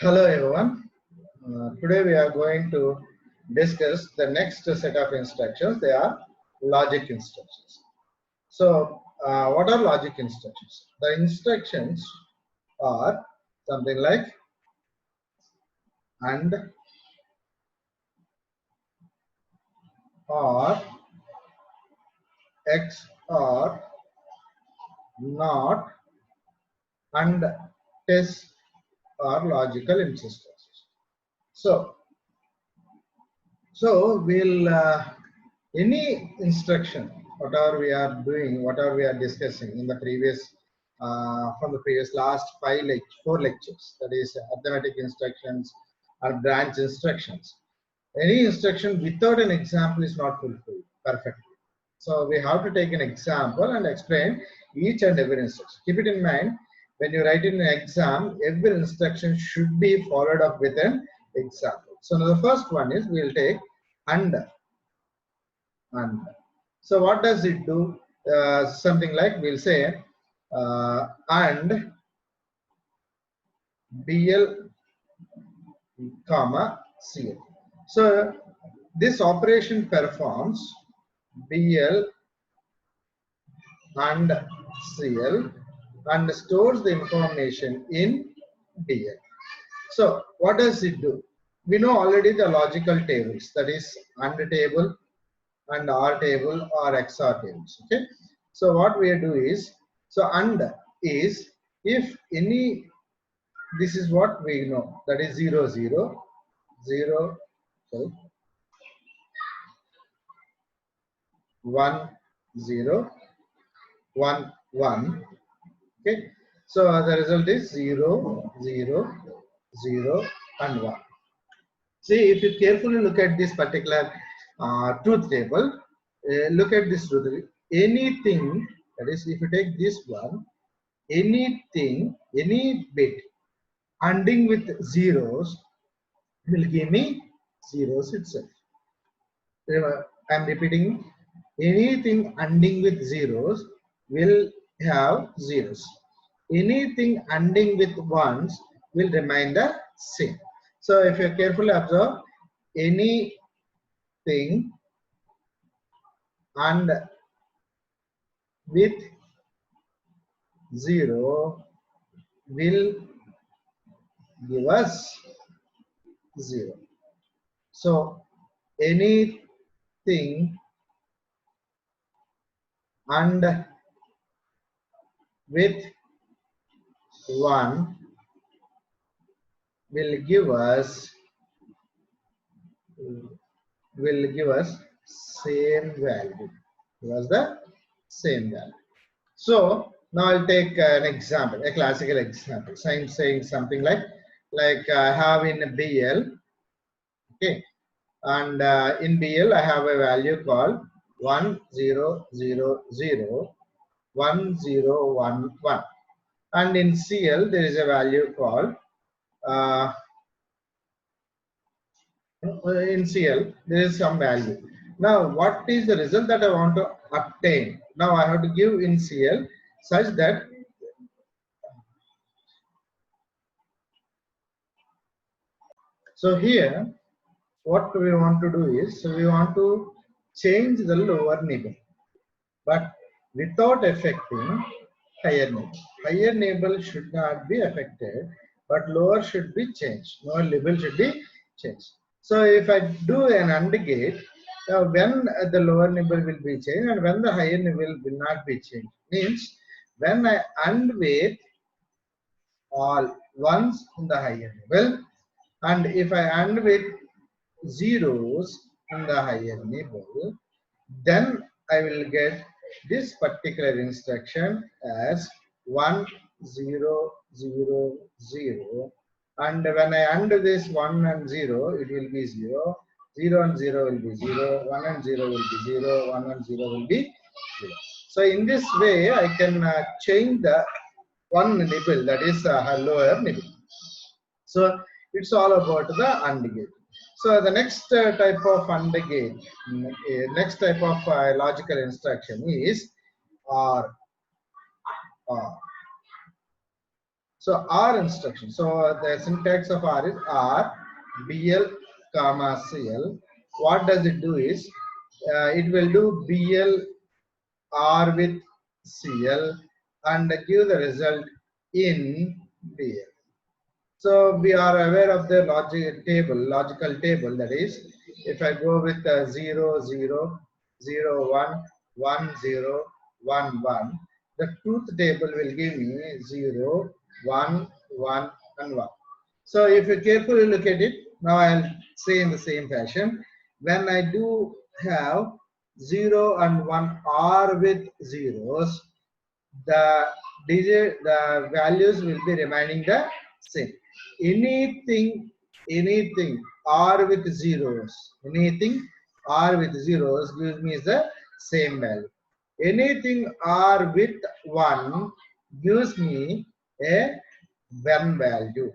Hello everyone. Today we are going to discuss the next set of instructions. They are logic instructions. So, what are logic instructions? The instructions are something like and, or, x, or, not, and, test are logical instructions. So, we'll any instruction, whatever we are doing, whatever we are discussing in the previous, from the previous last four lectures, that is arithmetic instructions or branch instructions. Any instruction without an example is not fulfilled perfectly. So we have to take an example and explain each and every instruction. Keep it in mind, when you write in an exam, every instruction should be followed up with an example. So now the first one is we will take under. So what does it do? Something like we'll say and BL comma CL. So this operation performs BL and CL and stores the information in DL. So what does it do? We know already the logical tables, that is AND table and OR table or XOR tables. Okay. So what we do is, so AND is if any, this is what we know, that is 0 0 0 sorry, 1 0 1 1. Okay. So the result is 0 0 0 and 1. See, if you carefully look at this particular truth table, look at this truth table. Anything, that is, if you take this one, anything, any bit ending with zeros will give me zeros itself. I am repeating, anything ending with zeros will have zeros. Anything ending with ones will remain the same. So if you carefully observe, anything and with 0 will give us 0. So anything and with 1 will give us same value. Give us the same value. So now I'll take an example, a classical example. So I'm saying something like I have in BL, okay, and in BL I have a value called 1 0 0 0 1 0 1 1, and in CL there is a value called in CL there is some value. Now what is the result that I want to obtain? Now I have to give in CL such that so here what we want to do is, so we want to change the lower nibble, but without affecting higher nibble. Higher nibble should not be affected, but lower should be changed. Lower nibble should be changed. So if I do an AND gate, when the lower nibble will be changed and when the higher nibble will not be changed, means when I AND with all ones in the higher nibble, and if I AND with zeros in the higher nibble, then I will get this particular instruction as 1 0 0 0, and when I AND this 1 and 0, it will be 0, 0 and 0 will be 0, 1 and 0 will be 0, 1 and 0 will be 0. So in this way I can change the one nibble, that is a lower nibble. So it's all about the AND gate. So the next type of AND gate, next type of logical instruction is OR. So R instruction. So the syntax of R is R BL comma CL. What does it do is it will do BL R with CL and give the result in BL. So we are aware of the logical table, that is, if I go with 0, 0, 0, 1, 1, 0, 1, 1, the truth table will give me 0, 1, 1, and 1. So if you carefully look at it, now I'll say in the same fashion, when I do have 0 and 1 are with zeros, the the values will be remaining the same. Anything R with zeros, anything R with zeros gives me the same value. Anything R with 1 gives me a 1 value.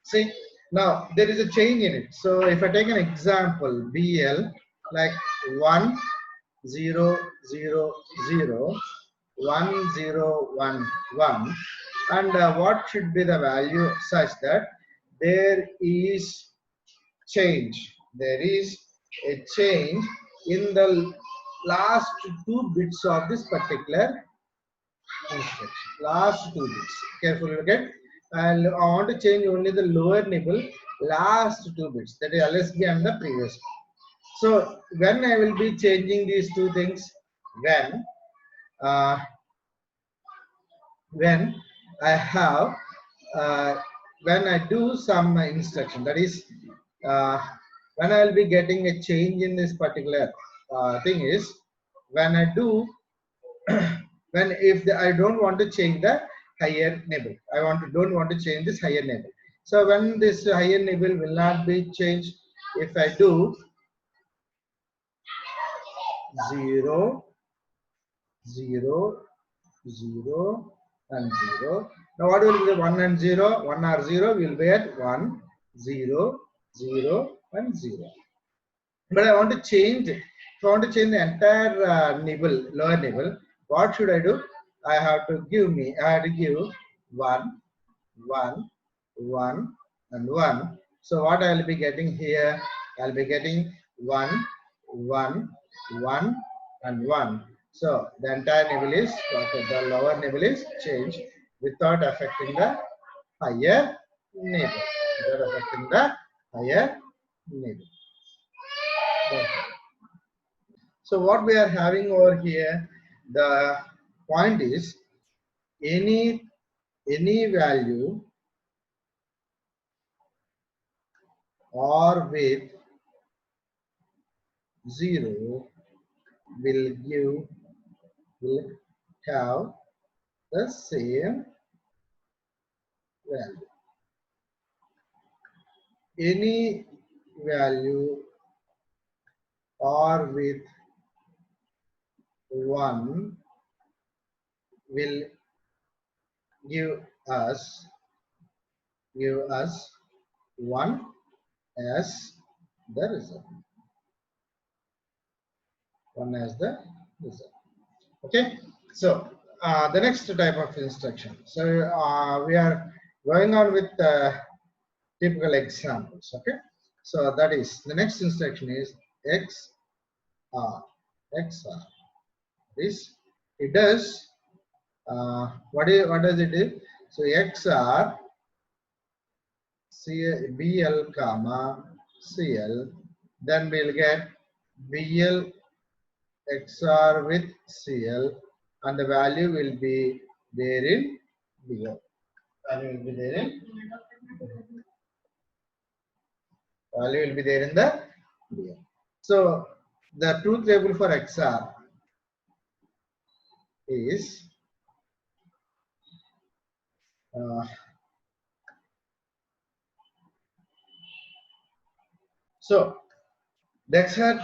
See, now there is a change in it. So if I take an example, BL like 1, 0, 0, 0, 1, 0, 1, 1, and what should be the value such that there is change. There is a change in the last two bits of this particular instruction. Last two bits. Carefully look at. And I want to change only the lower nibble last two bits, that is LSB and the previous one. So when I will be changing these two things, uh, when I have when I do some instruction, that is when I will be getting a change in this particular thing is when I do when I don't want to change the higher nibble, don't want to change this higher nibble. So when this higher nibble will not be changed, if I do 0, 0, 0 and 0. Now what will be the 1 and 0? 1 or 0 will be at 1, 0, 0 and 0. But I want to change it. If I want to change the entire nibble, lower nibble, what should I do? I have to give 1, 1, 1 and 1. So what I will be getting here? I will be getting 1, 1, 1 and 1. So the entire nibble is, the lower nibble is changed without affecting the higher nibble. Without affecting the higher nibble. So what we are having over here, the point is any value or with 0 will have the same value. Any value or with 1 will give us 1 as the result. 1 as the result. Okay. So the next type of instruction. So we are going on with typical examples. Okay. So that is the next instruction is XR. XR. This it does. What does it do? So XR BL comma CL. Then we'll get BL XR with CL, and the value will be there in below. Value will be there in below. So the truth table for XR is so the XR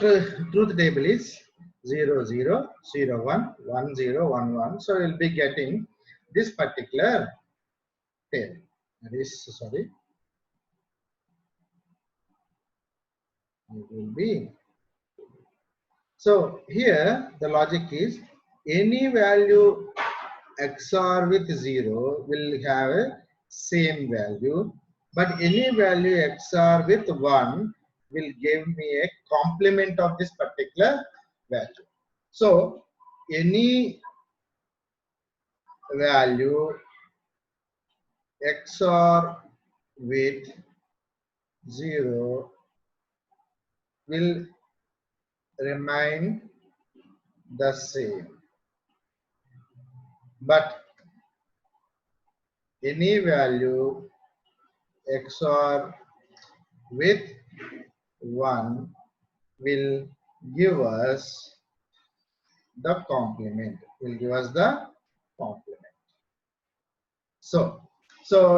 truth table is 0, 0, 0, 1, 1, 0, 1, 1. So we'll be getting this particular table. That is, sorry, it will be. So here the logic is any value XR with 0 will have a same value, but any value XOR with 1 will give me a complement of this particular value. So any value XOR with 0 will remain the same, but any value XOR with 1 will give us the complement, So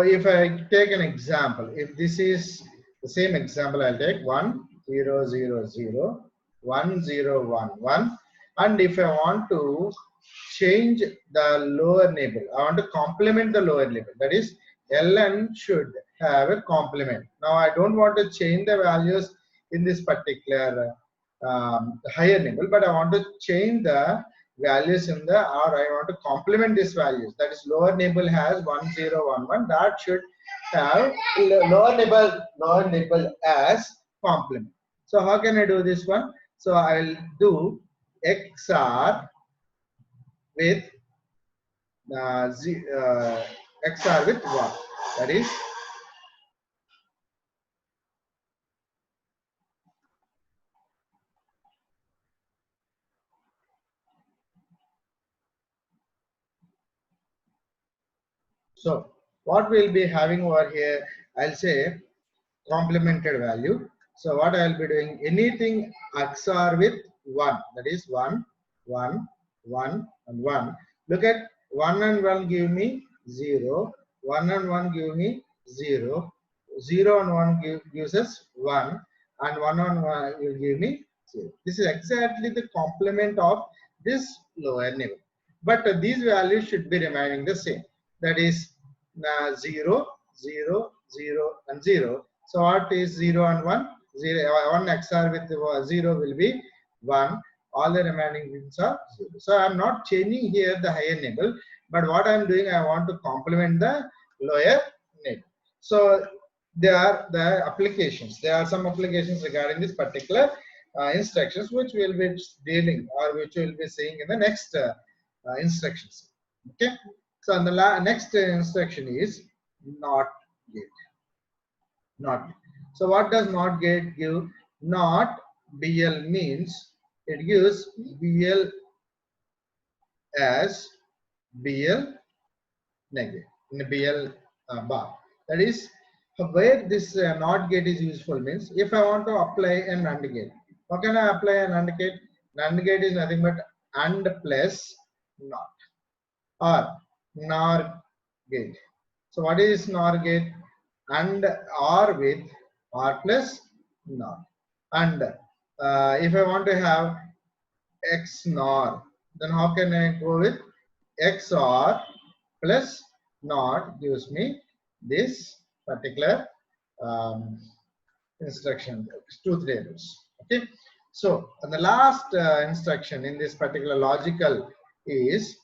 if I take an example, if this is the same example, I'll take 1 0 0 0 1 0 1 1, and if I want to change the lower neighbor, I want to complement the lower neighbor, that is ln should have a complement. Now I don't want to change the values in this particular higher neighbor, but I want to change the values in the, or I want to complement these values, that is lower neighbor has 1 0 1 1, that should have lower neighbor as complement. So how can I do this one? So I will do XOR with XOR with 1, that is so what we'll be having over here, I'll say complemented value. So what I'll be doing, anything XOR with 1, that is 1 1 1 and 1. Look at 1 and 1 give me 0, 1 and 1 give me 0, 0 and 1 gives us 1, and 1 and 1 will give me 0. This is exactly the complement of this lower neighbor, but these values should be remaining the same, that is 0 0 0 and 0. So what is 0 and 1? 1 XOR with 0 will be 1. All the remaining bits are 0. So I am not changing here the higher neighbor, but what I am doing, I want to complement the lower neighbor. So there are the applications. There are some applications regarding this particular instructions, which we will be dealing, or which we will be seeing in the next instructions. Okay. So the next instruction is NOT gate. Not. So what does NOT gate give? Not BL means it gives BL as BL negative in the BL bar. That is where this NOT gate is useful means if I want to apply a NAND gate. How can I apply a NAND gate? NAND gate is nothing but AND plus NOT or NOR gate. So what is NOR gate? And OR with OR plus NOR. And if I want to have XNOR, then how can I go with XOR plus NOR gives me this particular instruction, truth tables. Okay. So and the last instruction in this particular logical is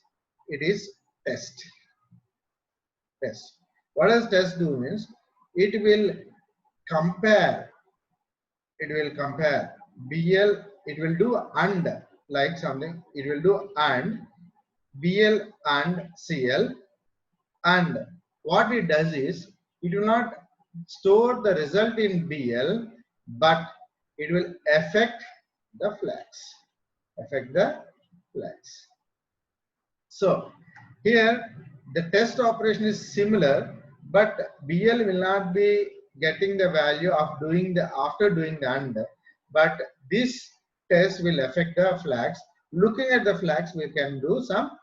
it is test. Test. What does test do means it will compare BL, it will do AND like something, it will do AND BL and CL, and what it does is it will not store the result in BL, but it will affect the flags. So here the test operation is similar, but BL will not be getting the value of doing the after doing the AND, but this test will affect the flags. Looking at the flags, we can do some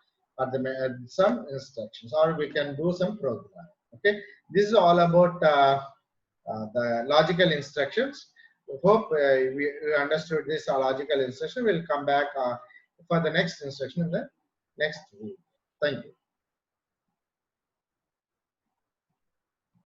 instructions, or we can do some program. Okay, this is all about the logical instructions. Hope we understood this logical instruction. We'll come back for the next instruction in the next week. Thank you.